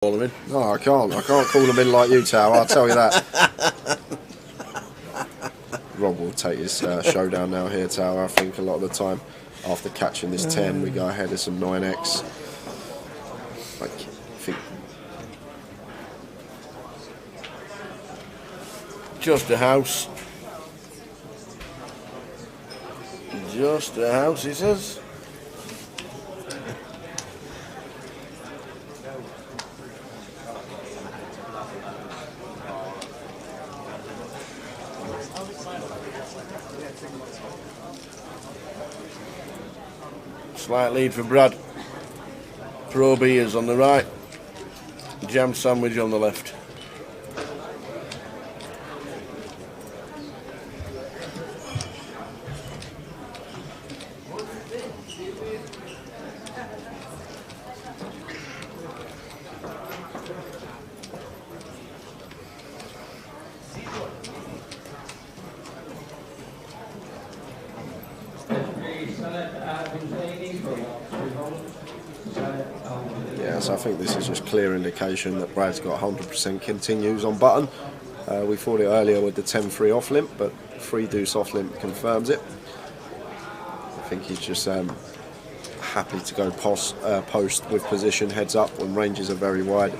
Call him in. No, I can't. I can't call them in like you, Tower. I'll tell you that. Rob will take his showdown now here, Tower. I think a lot of the time, after catching this 10, we go ahead of some 9x. I think Just a house. Just a house, he says. Slight lead for Brad. Pro Beers on the right. Jam Sandwich on the left. Yeah, so I think this is just clear indication that Brad's got 100% continues on button. We thought it earlier with the 10-3 off limp, but 3 deuce off limp confirms it. I think he's just happy to go post with position heads up when ranges are very wide.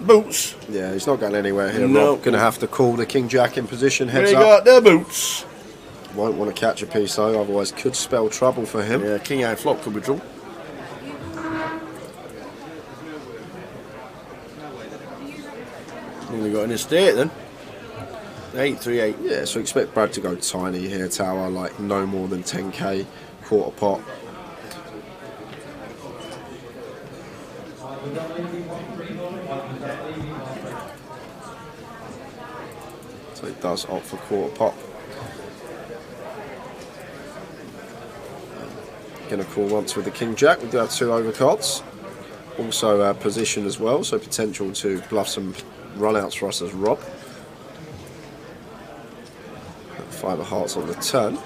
Boots. Yeah, he's not going anywhere here. No. Rob going to have to call the King Jack in position heads They up. got their boots. Won't want to catch a piece though, otherwise could spell trouble for him. Yeah, King High Flop could be trouble. Nearly got an estate then. 838. Yeah, so expect Brad to go tiny here, Tower, like no more than 10k, quarter pot. So it does opt for quarter pot. Going to call once with the King Jack. We do have 2 overcards. Also position as well, so potential to bluff some runouts for us as Rob. 5 of hearts on the turn.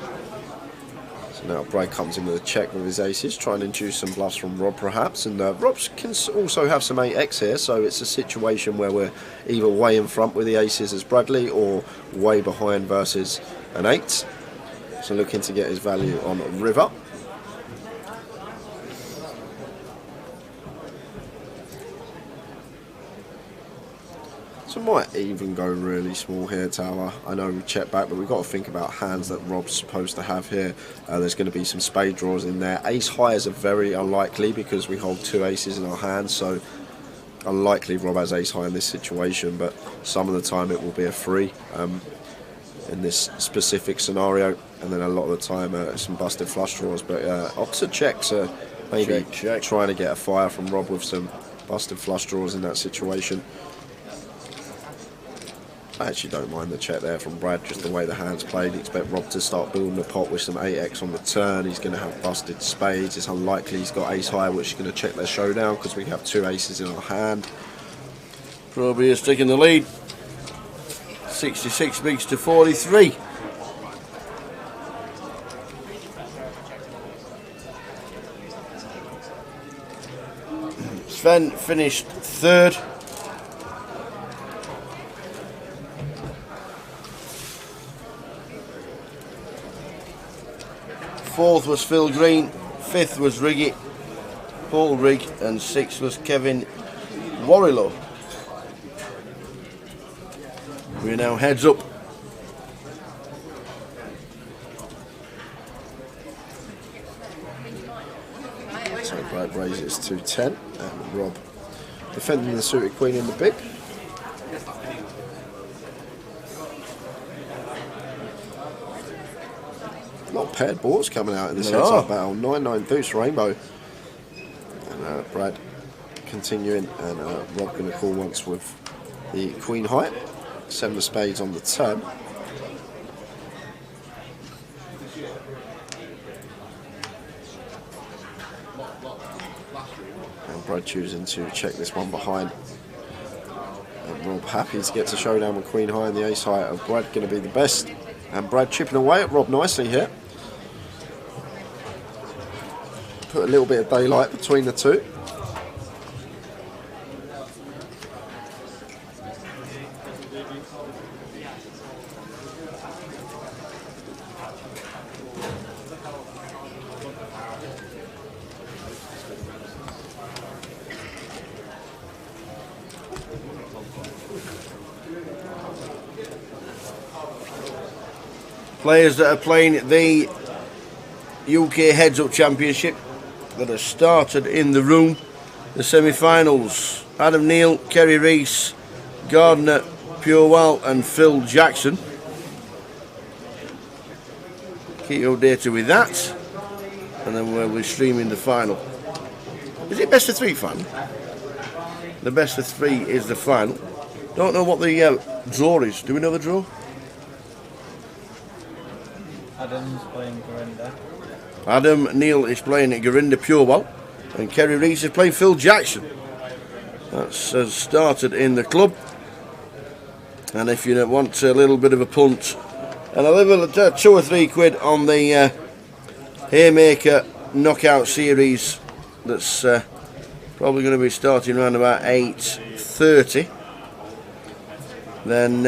So now Brad comes in with a check with his aces, trying to induce some bluffs from Rob perhaps. And Rob can also have some 8x here, so it's a situation where we're either way in front with the aces as Bradley or way behind versus an 8. So looking to get his value on river. So might even go really small here, Tower. I know we check back, but we've got to think about hands that Rob's supposed to have here. There's going to be some spade draws in there. Ace highs are very unlikely because we hold 2 aces in our hands, so unlikely Rob has ace high in this situation, but some of the time it will be a 3 in this specific scenario, and then a lot of the time some busted flush draws, but opposite checks are maybe check. Trying to get a fire from Rob with some busted flush draws in that situation. I actually don't mind the check there from Brad, just the way the hand's played. Expect Rob to start building the pot with some 8x on the turn. He's going to have busted spades. It's unlikely he's got ace high, which is going to check their showdown because we have 2 aces in our hand. Pro Beers taking the lead. 66 bigs to 43. Sven finished 3rd. Fourth was Phil Green, 5th was Riggy, Paul Rigg, and 6th was Kevin Warrilow. We're now heads up. Brad raises to 10, and Rob defending the suited queen in the big. A lot of paired boards coming out in this heads-up battle. 9-9 deuce rainbow. And Brad continuing, and Rob going to call once with the queen height. 7 of spades on the turn. And Brad choosing to check this one behind. And Rob happy to get to showdown with queen high and the ace high of Brad going to be the best. And Brad chipping away at Rob nicely here. Put a little bit of daylight between the two. Players that are playing the UK Heads Up Championship that have started in the room. The semi-finals: Adam Neal, Kerry Reese, Gardner Purewell and Phil Jackson. Keep you updated with that, and then we'll be streaming the final. Is it best of 3 final? The best of 3 is the final. Don't know what the draw is. Do we know the draw? Adam's playing Garinda. Adam Neal is playing Garinda Purewell, and Kerry Reese is playing Phil Jackson. That's started in the club. And if you want a little bit of a punt and a little 2 or 3 quid on the Haymaker Knockout Series, that's probably going to be starting around about 8:30, then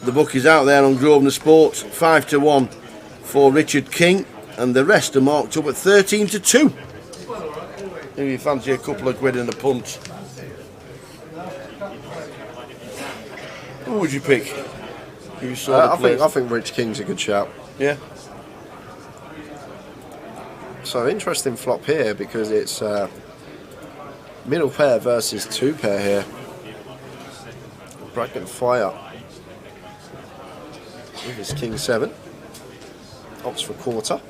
the book is out there on Grosvenor Sport. 5-1 for Richard King, and the rest are marked up at 13-2. If you fancy a couple of quid in a punt, who would you pick? If you saw I think Rich King's a good shout. Yeah. So interesting flop here, because it's middle pair versus 2 pair here. Brad can fire with his King 7. Opts for quarter.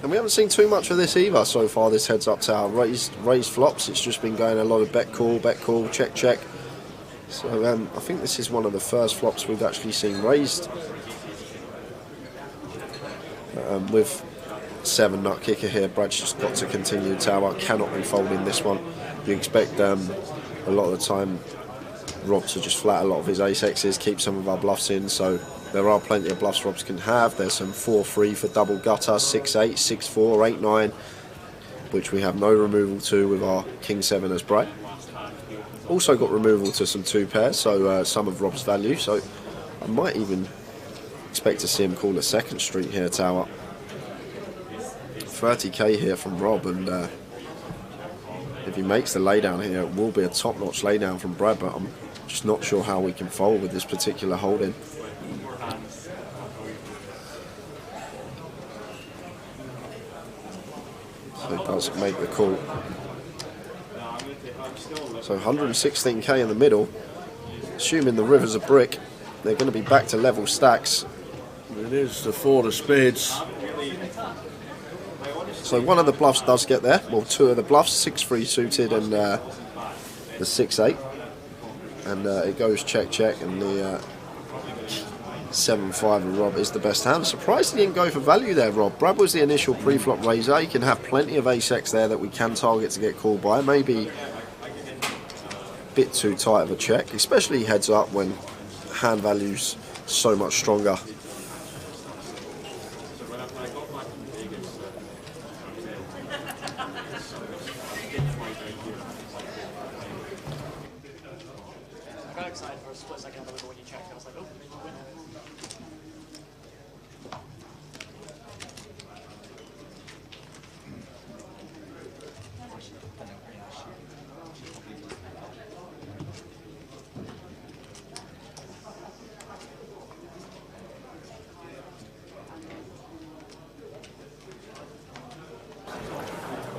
And we haven't seen too much of this either so far, this heads up tower. Raised flops, it's just been going a lot of bet call, check, check. So I think this is one of the first flops we've actually seen raised. With 7 nut kicker here, Brad's just got to continue tower, cannot be folding this one. You expect a lot of the time Rob to just flat a lot of his ace X's, keep some of our bluffs in, so there are plenty of bluffs Robs can have. There's some 4-3 for double gutter, 6-8, 6-4, 8-9, which we have no removal to with our King 7 as Brad. Also got removal to some 2 pairs, so some of Rob's value, so I might even expect to see him call a second street here tower. 30k here from Rob, and if he makes the laydown here, it will be a top-notch laydown from Brad, but I'm just not sure how we can fold with this particular holding. So he does make the call. So 116k in the middle, assuming the river's a brick, they're going to be back to level stacks. It is the 4 of spades. So one of the bluffs does get there, well 2 of the bluffs, 6-3 suited and the 6-8. And it goes check, check, and the 7-5 of Rob is the best hand. Surprised he didn't go for value there, Rob. Brad was the initial pre-flop raiser. He can have plenty of ace-X there that we can target to get called by. Maybe a bit too tight of a check, especially heads up when hand value's so much stronger. I got excited for a split second when you checked. I was like, oh, maybe we'll win.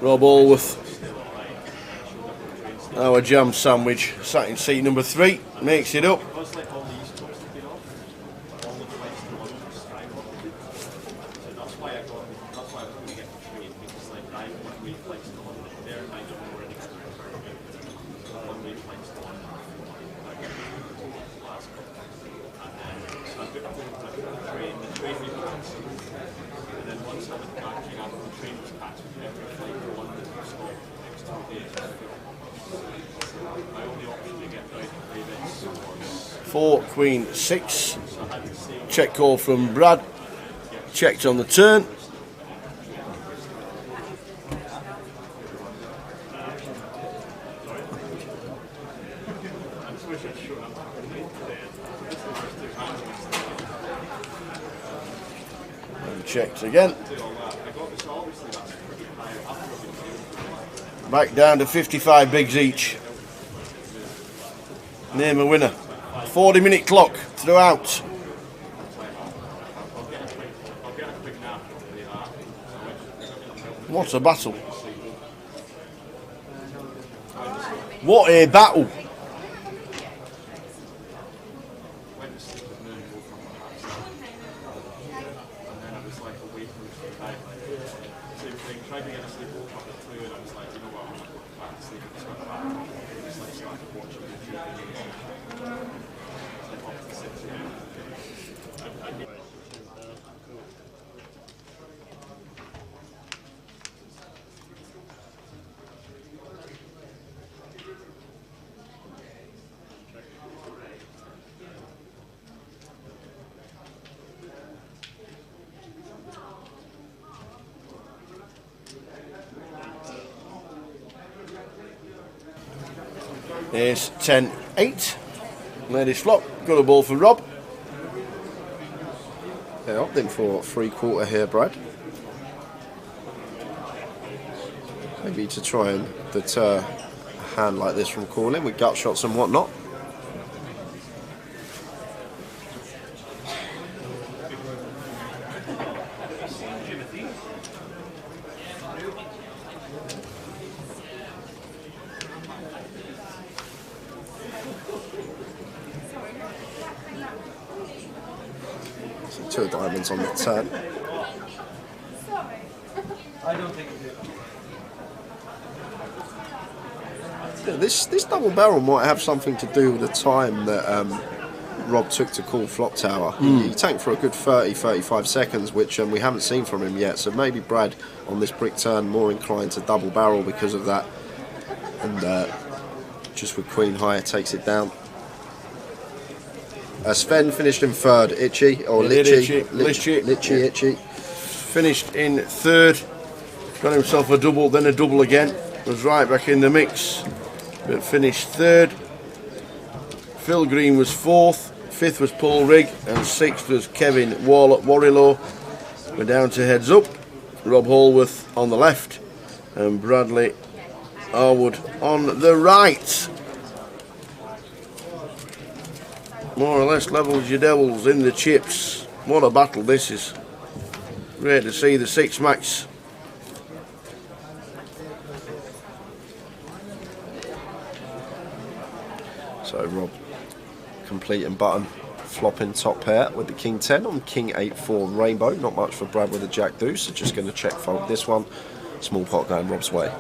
Rob Allworth, our jam sandwich, sat in seat number 3, makes it up. For Queen 6, check call from Brad, checked on the turn. And checked again. Back down to 55 bigs each. Name a winner. 40-minute clock throughout. What a battle. What a battle. There's 10-8. Ladies flop. Got a ball for Rob. Yeah, opting for 3/4 here, Brad. Maybe to try and deter a hand like this from calling with gut shots and whatnot. So 2 of diamonds on the turn. I don't think you do. Yeah, this double barrel might have something to do with the time that Rob took to call flop tower. He tanked for a good 30-35 seconds, which we haven't seen from him yet. So maybe Brad on this brick turn more inclined to double barrel because of that, and just with queen high takes it down. Sven finished in 3rd, Itchy, or Litchy, Itchy. Finished in 3rd, got himself a double, then a double again, was right back in the mix, but finished 3rd. Phil Green was 4th, 5th was Paul Rigg, and 6th was Kevin Warrilow. We're down to heads up, Rob Allworth on the left, and Bradley Arwood on the right. More or less levels your devils in the chips. What a battle this is. Great to see the 6 max. So Rob completing button, flopping top pair with the king 10 on king 8-4 rainbow. Not much for Brad with the jack deuce, so just going to check fold this one. Small pot going Rob's way.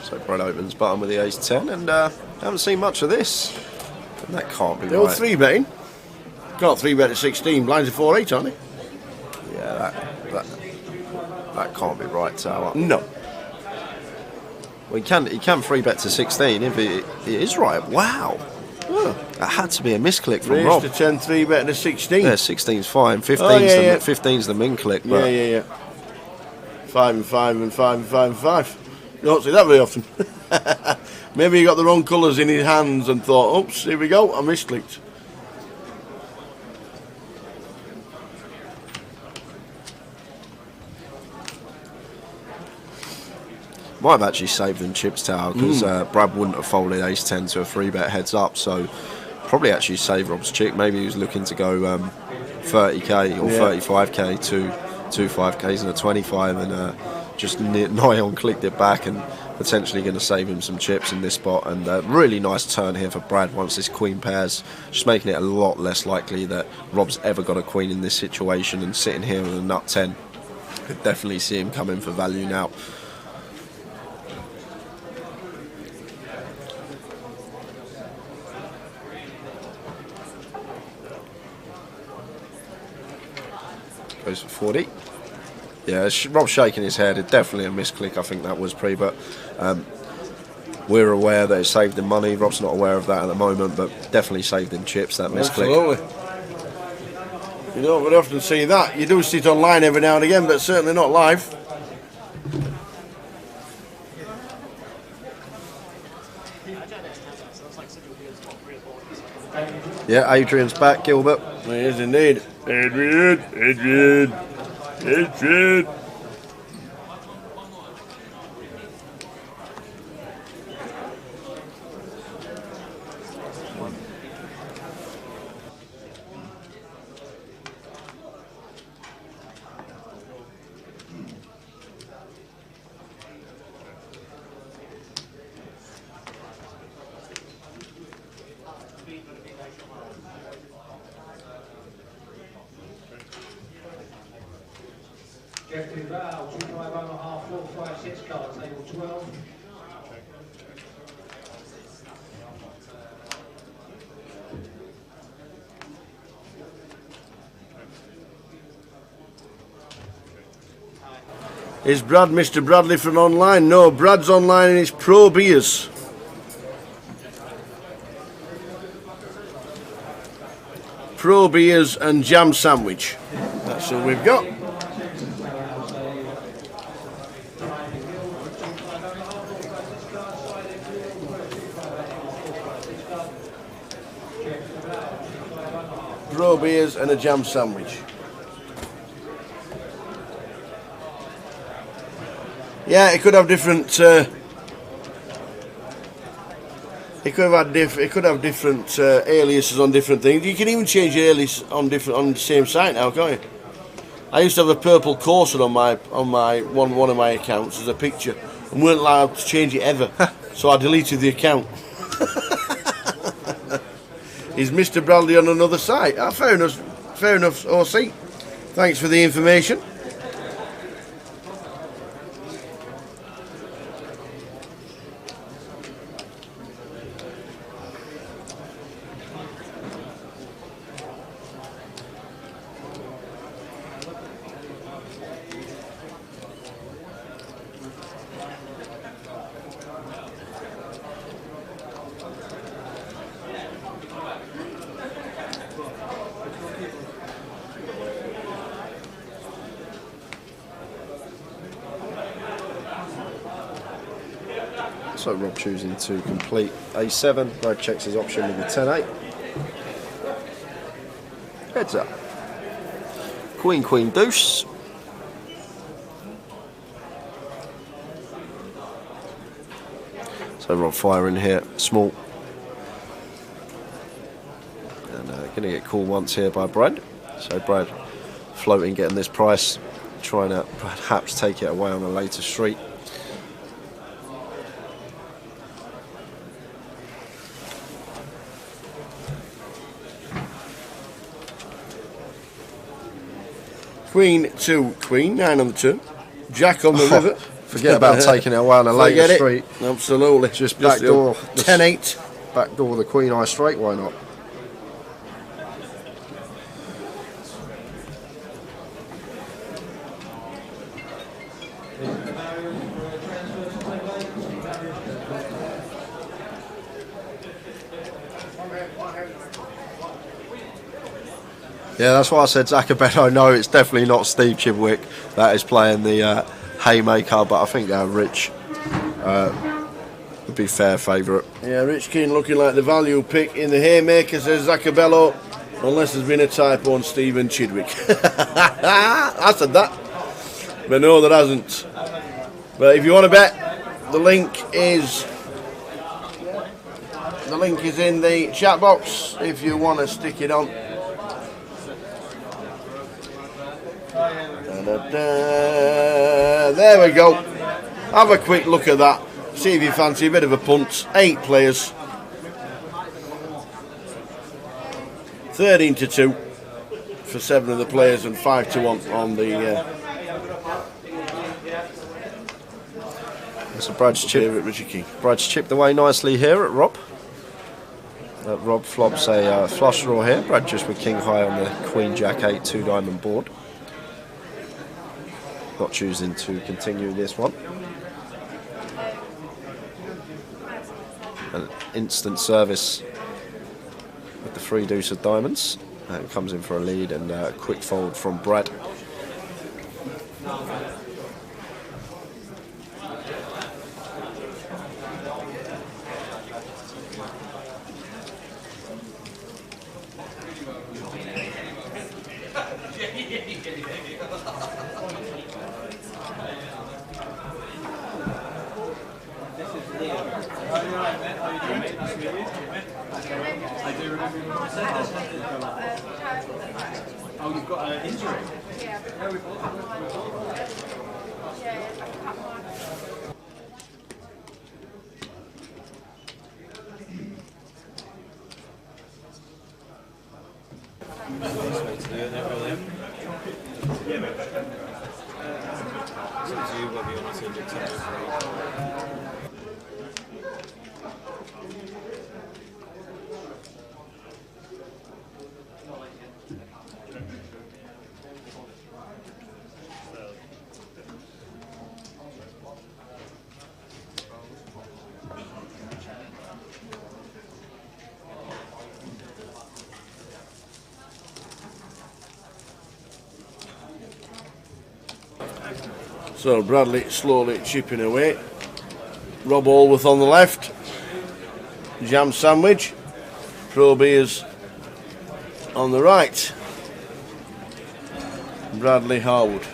So Brad opens button with the ace 10, and haven't seen much of this. And that can't be They're all right. 3-betting. Can't 3-bet at 16. Blinds are 4-8, aren't they? Yeah, that can't be right, Tower. No. Well, he can 3-bet to 16 if it is right. Wow. Oh. That had to be a misclick from Raised Rob. to 10, 3-bet to 16. Yeah, 16's fine. 15's, Oh, yeah. 15's the min click. Yeah, But yeah. 5 and 5 and 5 and 5 and 5. You don't see that very often. Maybe he got the wrong colours in his hands and thought, oops, here we go, I misclicked. might have actually saved them chips, Tower, because Brad wouldn't have folded ace 10 to a 3-bet heads up, so probably actually saved Rob's chick. Maybe he was looking to go 30k or 35k to 2 5ks and a 25, and just nigh on clicked it back, and potentially going to save him some chips in this spot. And really nice turn here for Brad once this queen pairs, just making it a lot less likely that Rob's ever got a queen in this situation, and sitting here with a nut 10. Could definitely see him coming for value now. Goes for 40. Yeah, Rob's shaking his head. It's definitely a misclick. I think that was pre, but we're aware that it saved him money. Rob's not aware of that at the moment, but definitely saved him chips, that misclick. Absolutely. You don't very often see that. You do see it online every now and again, but certainly not live. Yeah, Adrian's back, Gilbert. He is indeed. Adrian. Jeffrey Val, 251.5, 456 card, table 12. Is Brad Mr. Bradley from online? No, Brad's online and it's Pro Beers. Pro Beers and Jam Sandwich. That's all we've got. Pro Beers and a Jam Sandwich. Yeah, it could have different. It could have different aliases on different things. You can even change your alias on the same site now, can't you? I used to have a purple Corsair on one of my accounts as a picture, and weren't allowed to change it ever. So I deleted the account. Is Mr. Bradley on another site? Ah, fair enough. OC. Thanks for the information. So Rob choosing to complete A7. Brad checks his option with the 10-8. Heads up. Queen, queen, deuce. So Rob firing here, small. And going to get called once here by Brad. So Brad floating, getting this price, trying to perhaps take it away on a later street. Queen, 2, Queen, 9 on the turn. Jack on the river. Forget about taking it away on a later Forget it. street. Absolutely. Just backdoor. 10-8. backdoor the Queen Eye straight, why not? Yeah, that's why I said Zacabello. No, it's definitely not Steve Chidwick that is playing the Haymaker, but I think Rich would be fair favourite. Yeah, Rich King looking like the value pick in the Haymaker, says Zacabello, unless there's been a typo on Stephen Chidwick. I said that, but no, there hasn't. But if you want to bet, the link is in the chat box if you want to stick it on. There we go. Have a quick look at that. See if you fancy a bit of a punt. 8 players. 13-2 for 7 of the players and 5-1 on the. So Brad's chipped away nicely here at Rob. Rob flops a flush draw here. Brad just with king high on the Queen Jack 8 2-diamond board. Not choosing to continue this one. An instant service with the 3 deuce of diamonds. And comes in for a lead and a quick fold from Brad. Oh, you've got an injury? So Bradley slowly chipping away. Rob Allworth on the left. Jam Sandwich. Pro Beers on the right. Bradley Harwood.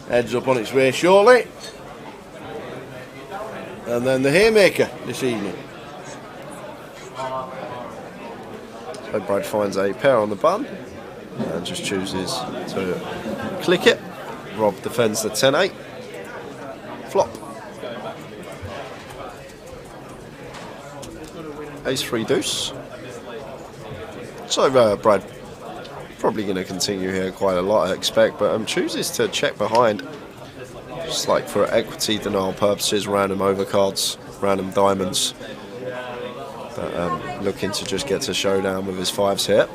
Heads up on its way shortly. And then the Haymaker this evening. So Brad finds a pair on the button and just chooses to click it. Rob defends the 10-8. Flop. Ace 3 deuce. So Brad probably going to continue here quite a lot, I expect, but chooses to check behind. Just like for equity denial purposes, random overcards, random diamonds. But looking to just get to showdown with his 5s here.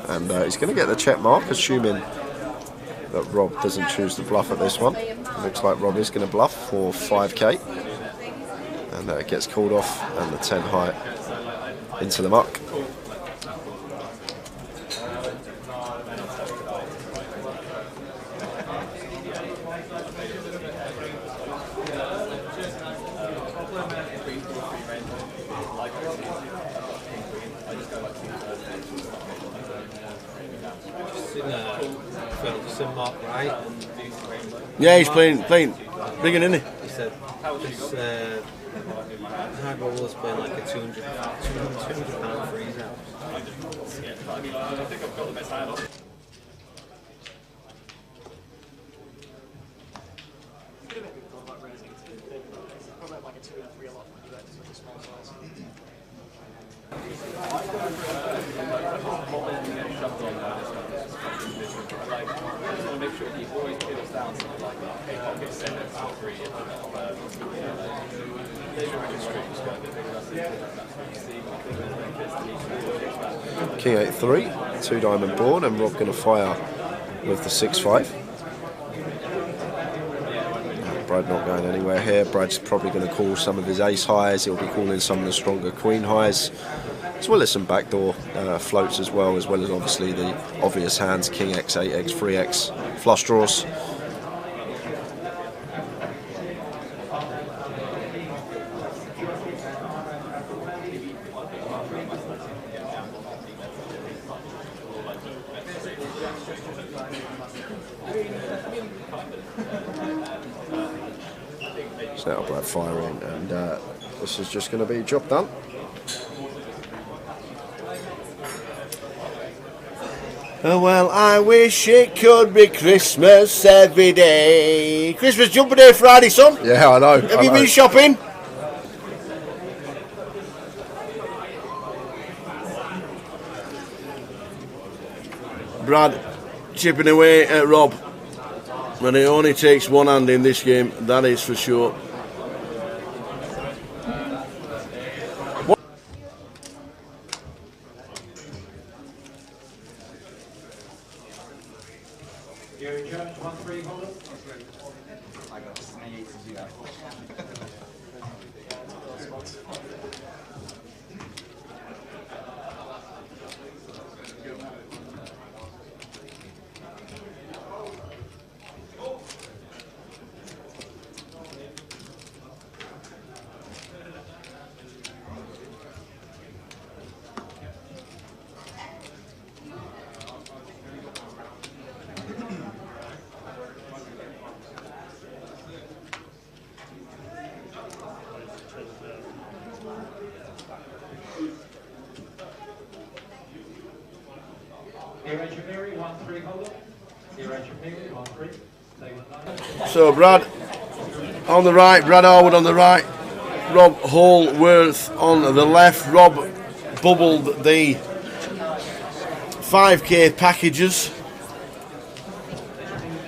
And he's going to get the check mark, assuming that Rob doesn't choose to bluff at this one. It looks like Rob is going to bluff for 5k. And it gets called off, and the 10 high into the muck. Yeah, he's playing big one, isn't he? He said Hardball was playing like a £200 freeze out. I think I've got the best hand on. Probably like a 2 and a 3 a lot when you do that to such a small size. Make sure he always hit us down. King 8-3, 2 diamond board, and Rob going to fire with the 6-5. Brad not going anywhere here. Brad's probably going to call some of his ace highs. He'll be calling some of the stronger queen highs, as well as some backdoor floats as well as obviously the obvious hands, King X, 8X, 3X, flush draws. So now Brad firing, and this is just going to be job done. Oh, well, I wish it could be Christmas every day. Christmas jumper day Friday, son. Yeah, I know. Have you been shopping? Brad chipping away at Rob. And it only takes one hand in this game, that is for sure. Gary Jones, 1-3 holder. Gary Jamiri, 1-3 holder. Gary Jamiri, 1-3. So Brad on the right, Brad Harwood on the right, Rob Hallworth on the left. Rob bubbled the 5k packages.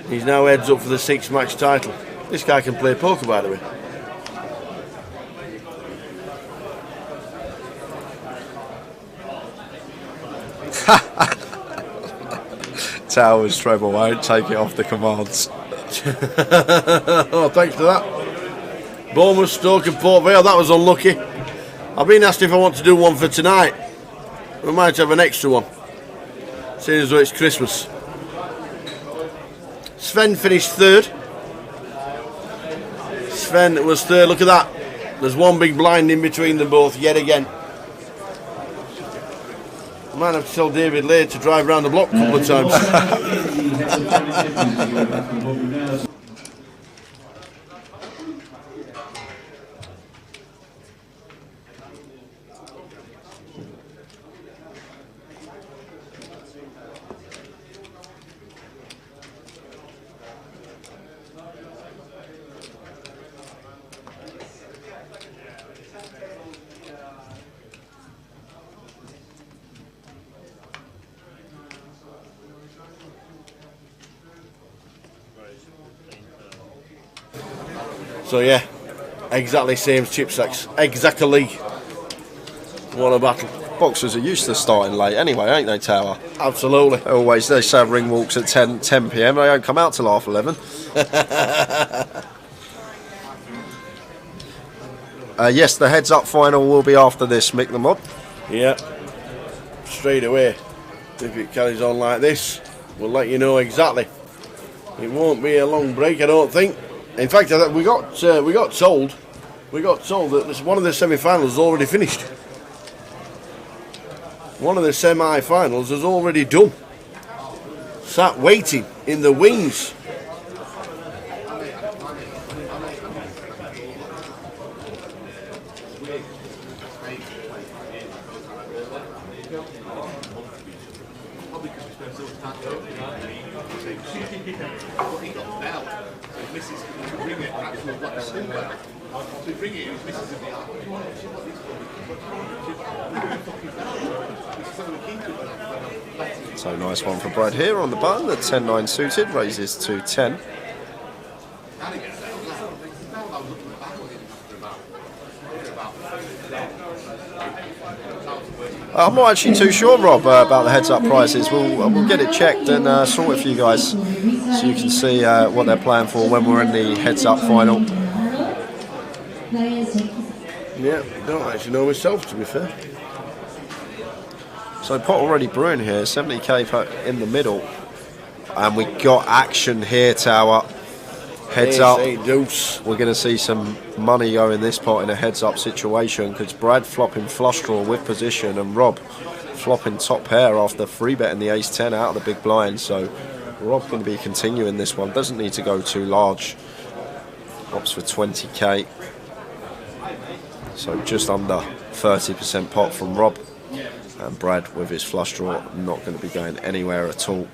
He's now heads up for the 6-match title. This guy can play poker, by the way. Towers treble, won't take it off the commands. Oh, thanks for that. Bournemouth, Stoke and Port Vale, that was unlucky. I've been asked if I want to do one for tonight. We might have an extra one, seeing as though it's Christmas. Sven finished third. Sven was third, look at that. There's one big blind in between them both, yet again. I might have to tell David Laird to drive around the block a couple of times. So yeah, exactly same as chip sacks. Exactly. What a battle. Boxers are used to starting late anyway, ain't they, Tower? Absolutely. Always, they say ring walks at 10 p.m. They don't come out till half 11. Yes, the heads up final will be after this, Mick the Mob. Yeah. Straight away. If it carries on like this, we'll let you know exactly. It won't be a long break, I don't think. In fact, we got told that one of the semi-finals is already finished. One of the semi-finals is already done. Sat waiting in the wings. So nice one for Brad here on the button. The 10-9 suited raises to 10. I'm not actually too sure, Rob, about the heads-up prices. We'll get it checked and sort it for you guys, so you can see what they're playing for when we're in the heads-up final. Yeah, don't actually know myself, to be fair. So pot already brewing here, 70k in the middle, and we got action here, Tower. Heads up. Deuce. We're going to see some money go in this pot in a heads-up situation, because Brad flopping flush draw with position and Rob flopping top pair after free betting the ace-10 out of the big blind. So Rob's going to be continuing this one. Doesn't need to go too large. Opts for 20k. So just under 30% pot from Rob. And Brad with his flush draw not going to be going anywhere at all.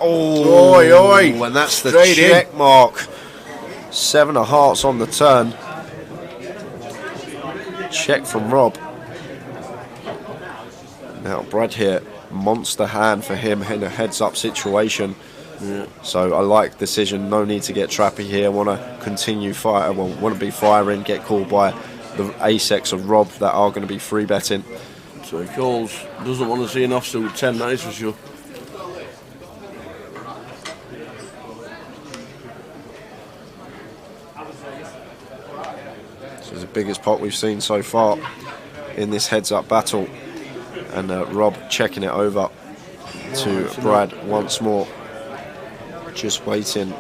Oh, Oi, oi. And that's the Straight in. check mark. 7 of hearts on the turn. Check from Rob. Now Brad here, monster hand for him in a heads-up situation. Yeah. So I like decision. No need to get trappy here. Want to continue fire. Well, want to be firing. Get called by the ace-x of Rob that are going to be free betting. So he calls. Doesn't want to see an offsuit 10. That is for sure. So it's the biggest pot we've seen so far in this heads-up battle, and Rob checking it over to Brad once more. Just waiting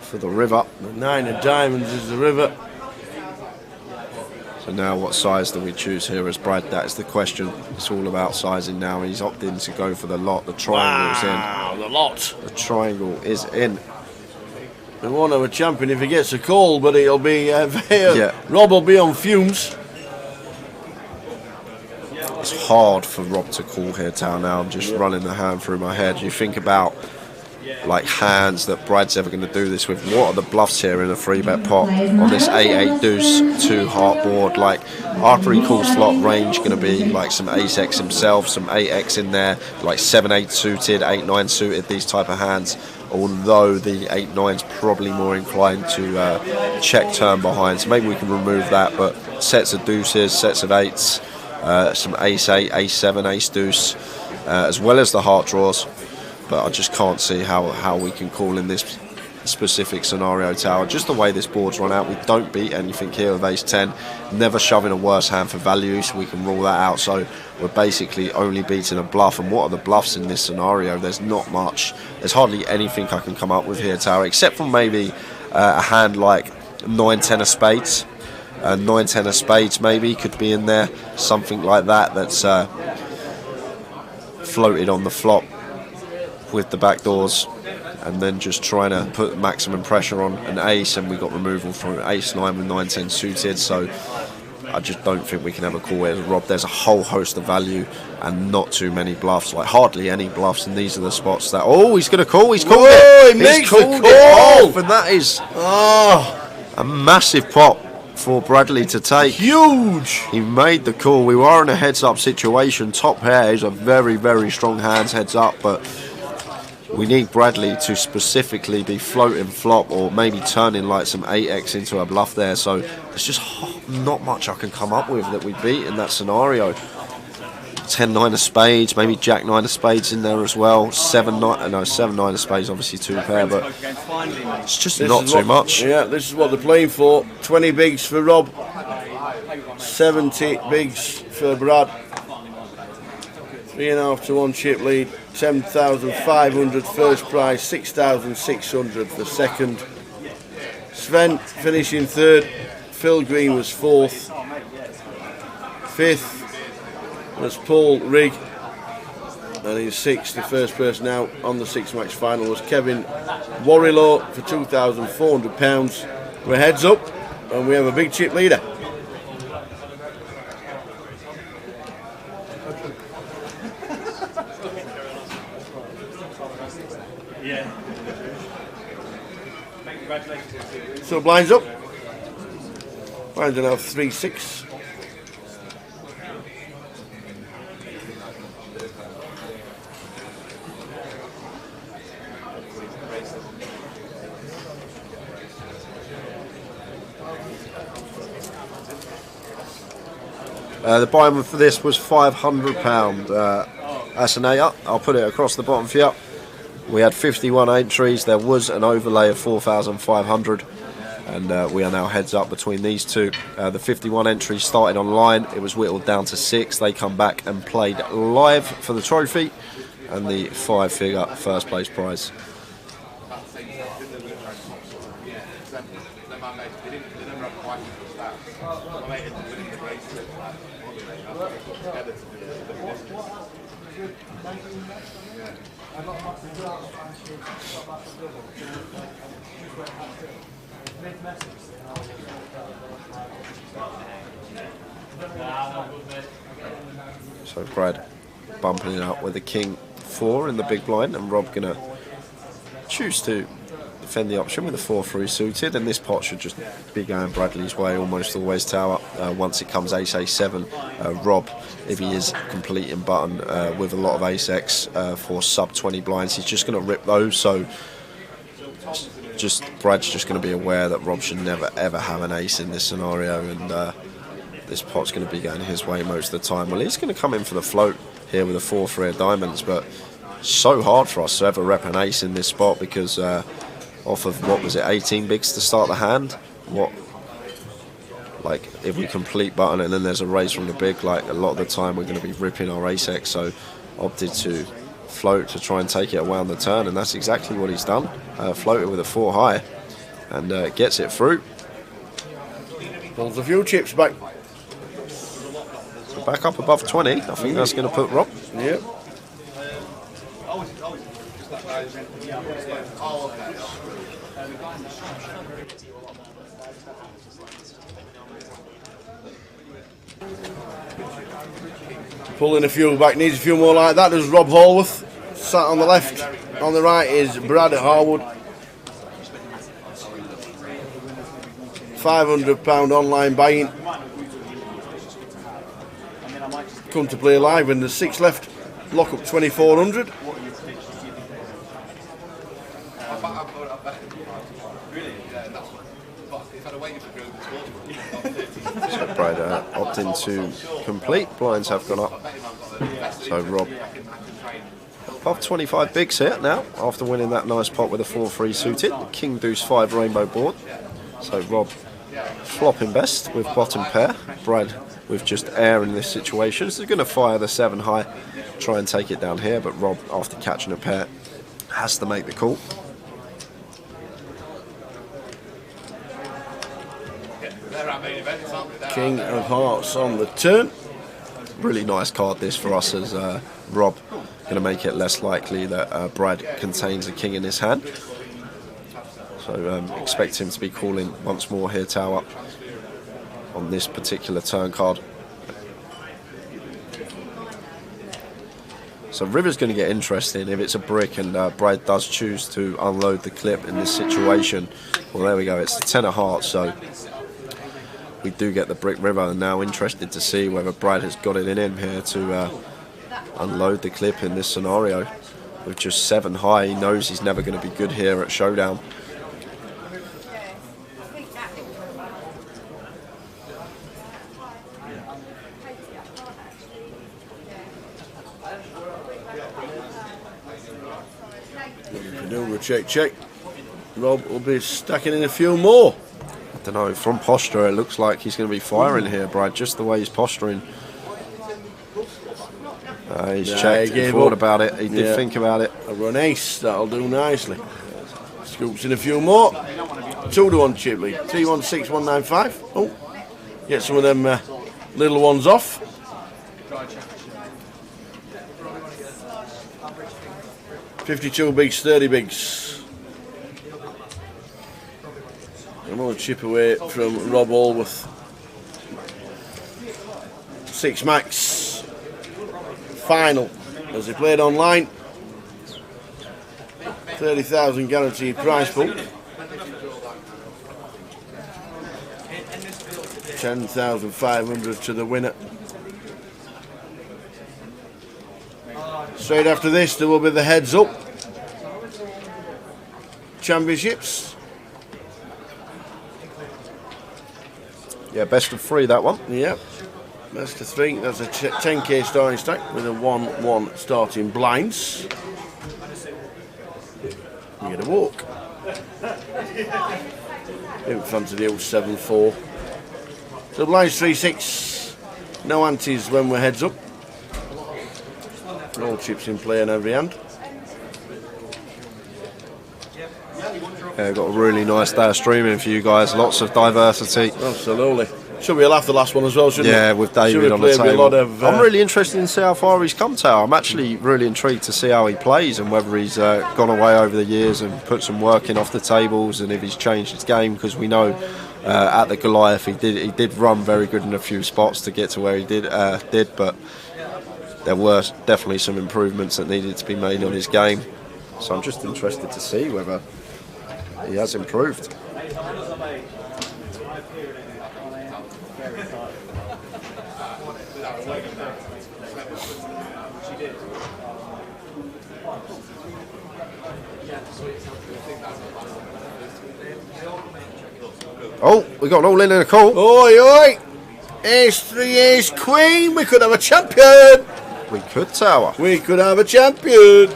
for the river. The 9 of diamonds is the river. So now what size do we choose here as Brad? That is the question. It's all about sizing now. He's opting to go for the lot. The triangle's in. The lot. The triangle is in. We won't have a champion if he gets a call, but it'll be Yeah. Rob will be on fumes. It's hard for Rob to call here, Tal. Now I'm just running the hand through my head. You think about like hands that Brad's ever going to do this with. What are the bluffs here in a 3-bet pot on this 8-8 deuce 2 heart board? Like after he calls flop, range going to be like some ace-x himself, some 8-x in there, like 7-8 suited, 8-9 suited, these type of hands. Although the 8-9's probably more inclined to check turn behind, so maybe we can remove that. But sets of deuces, sets of 8s, some ace-8, ace-7, ace-deuce, as well as the heart draws. But I just can't see how we can call in this specific scenario, Tower. Just the way this board's run out, we don't beat anything here with ace-10. Never shoving a worse hand for value, so we can rule that out. So we're basically only beating a bluff. And what are the bluffs in this scenario? There's not much. There's hardly anything I can come up with here, Tower, except for maybe a hand like 9-10 of spades. 9-10 of spades maybe could be in there. Something like that that's floated on the flop with the back doors, and then just trying to put maximum pressure on an ace, and we got removal from ace-9 with 9-10 suited. So I just don't think we can have a call here, Rob. There's a whole host of value and not too many bluffs, like hardly any bluffs, and these are the spots that, oh, he's going to call, he's called it, He makes the called call. it off, and that is a massive pot for Bradley to take. Huge. He made the call. We were in a heads-up situation. Top pair is a very, very strong hands heads up, but we need Bradley to specifically be floating flop or maybe turning like some 8x into a bluff there. So there's just not much I can come up with that we beat in that scenario. 10-9 of spades, maybe jack-9 of spades in there as well. 7-9 of spades, obviously 2 pair, but it's just not too much. Yeah, this is what they're playing for. 20 bigs for Rob, 70 bigs for Brad. 3.5 to 1 chip lead. 10,500 first prize, 6,600 for second. Sven finishing third. Phil Green was fourth. Fifth was Paul Rigg, and he's sixth. The first person out on the 6-match final was Kevin Warrilow for £2,400. We're heads up, and we have a big chip leader. So blinds up. Blinds are now 3-6. The buy-in for this was £500. That's an 8-up. I'll put it across the bottom for you. We had 51 entries. There was an overlay of 4,500. And we are now heads up between these two. The 51 entries started online. It was whittled down to 6. They come back and played live for the trophy and the 5-figure first place prize. So Brad bumping it up with the king 4 in the big blind, and Rob gonna choose to defend the option with the 4-3 suited, and this pot should just be going Bradley's way almost always, Tower. Once it comes ace a7, Rob, if he is completing button with a lot of ace-x for sub 20 blinds, he's just going to rip those. So Brad's just going to be aware that Rob should never ever have an ace in this scenario, and this pot's going to be going his way most of the time. Well, he's going to come in for the float here with a 4-3 of diamonds, but so hard for us to ever rep an ace in this spot because off of, what was it, 18 bigs to start the hand? Like, if we complete button and then there's a raise from the big, like, a lot of the time we're going to be ripping our ace-x, so opted to float to try and take it away on the turn, and that's exactly what he's done. Floated with a 4 high and gets it through. Pulls a few chips back. So back up above 20. I think that's going to put Rob. Yep. Pulling a few back, needs a few more like that. There's Rob Hallworth, sat on the left. On the right is Brad Harwood. £500 online buying. Come to play live when there's 6 left. Lock up 2,400. So Brad opting to complete. Blinds have gone up. So Rob above 25 bigs here now after winning that nice pot with a 4-3 suited. King Deuce 5 rainbow board. So Rob flopping best with bottom pair. Brad with just air in this situation. So they're going to fire the 7 high, try and take it down here, but Rob, after catching a pair, has to make the call. King of Hearts on the turn. Really nice card this for us, as Rob going to make it less likely that Brad contains a king in his hand. So expect him to be calling once more here, Tower, on this particular turn card. So river's going to get interesting if it's a brick and Brad does choose to unload the clip in this situation. Well, there we go, it's the 10 of hearts, so we do get the brick river, and now interested to see whether Brad has got it in him here to unload the clip in this scenario. With just 7 high, he knows he's never going to be good here at showdown. Check. Rob will be stacking in a few more. I don't know, from posture it looks like he's going to be firing here, Brad, just the way he's posturing. He's checked, he thought about it, he did think about it. A run ace, that'll do nicely. Scoops in a few more. 2-1 chip lead, 316,195. Oh, get some of them little ones off. $52 bigs, 30 bigs. Another chip away from Rob Hallworth. 6 max. Final as he played online. 30,000 guaranteed prize pool. 10,500 to the winner. Straight after this, there will be the heads up championships. Yeah, best of 3 that one. Yep. Best of 3. That's a 10k starting stack with a 1-1 starting blinds. You get a walk. In front of the old 7-4. So blinds 3-6. No antes when we're heads up. All chips in play on every hand. Yeah, got a really nice day of streaming for you guys. Lots of diversity. Absolutely. Should we laugh the last one as well, shouldn't we? Yeah, with David on the play with a table. lot of, I'm really interested to see how far he's come, Tower. I'm actually really intrigued to see how he plays and whether he's gone away over the years and put some work in off the tables, and if he's changed his game, because we know at the Goliath he did run very good in a few spots to get to where he did, but there were definitely some improvements that needed to be made on his game. So I'm just interested to see whether he has improved. Oh, we got an all in and a call. Oi, oi! Ace 3, ace queen. We could have a champion. We could, Tower. We could have a champion.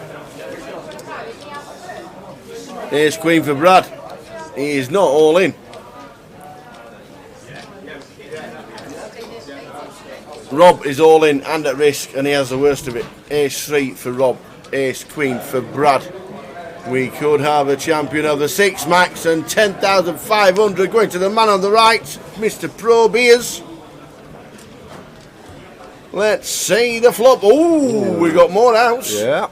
Ace queen for Brad. He is not all in. Rob is all in and at risk, and he has the worst of it. Ace 3 for Rob. Ace queen for Brad. We could have a champion of the 6 max, and 10,500 going to the man on the right, Mr. Pro Beers. Let's see the flop. Ooh, we got more outs. Yeah.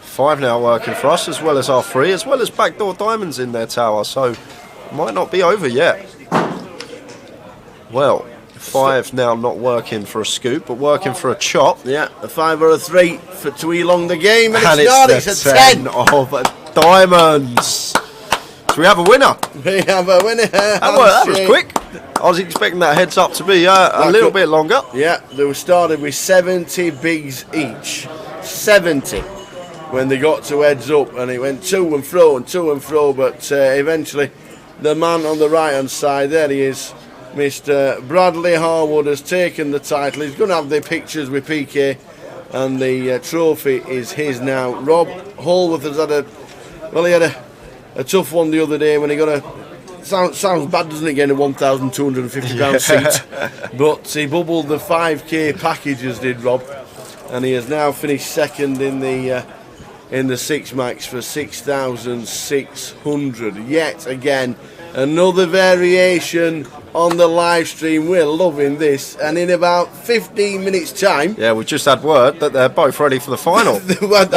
5 now working for us, as well as our 3, as well as backdoor diamonds in their Tower, so might not be over yet. Well, 5 now not working for a scoop, but working for a chop. Yeah, a 5 or a 3 to elong the game, and, And it's not. it's It's the a 10. of diamonds. So we have a winner. We have a winner. That was quick. I was expecting that heads up to be a little bit longer. Yeah, they were started with 70 bigs each. 70 when they got to heads up, and it went to and fro and to and fro, but eventually the man on the right hand side, there he is, Mr. Bradley Harwood, has taken the title. He's going to have the pictures with PK, and the trophy is his now. Rob Hallworth has had a tough one the other day when he got sounds bad, doesn't it, getting a £1,250 seat, but he bubbled the 5k packages, did Rob, and he has now finished second in the 6 max for 6,600. Yet again, another variation on the live stream. We're loving this, and in about 15 minutes time, Yeah, we just had word that they're both ready for the final. I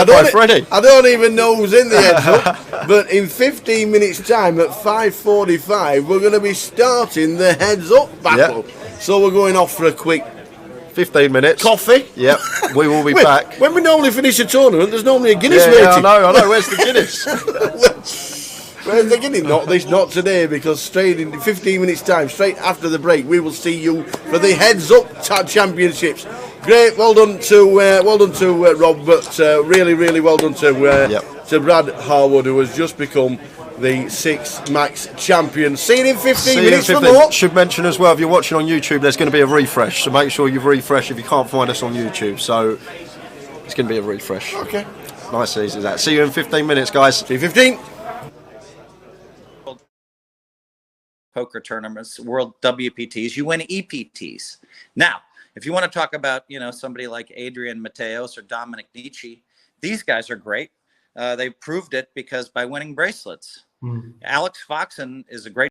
both ready. don't even know who's in the heads up, but in 15 minutes time at 5:45 we're going to be starting the heads up battle. So we're going off for a quick 15 minutes. coffee. Yep, we will be back. When we normally finish a tournament, there's normally a Guinness Yeah, waiting. I know. Where's the Guinness? Where's the Guinness? Not today, because straight in 15 minutes time, straight after the break, we will see you for the Heads Up Championships. Great, well done to Rob, but really well done to Brad Harwood, who has just become the 6 max champion. See you in 15 minutes for more. Should mention as well, if you're watching on YouTube, there's going to be a refresh, so make sure you refresh if you can't find us on YouTube. So it's going to be a refresh. Okay. Nice easy as that. See you in 15 minutes, guys. See you 15. Poker tournaments, world WPTs, you win EPTs. Now, if you want to talk about, somebody like Adrian Mateos or Dominic Nietzsche, these guys are great. They proved it because by winning bracelets. Alex Foxen is a great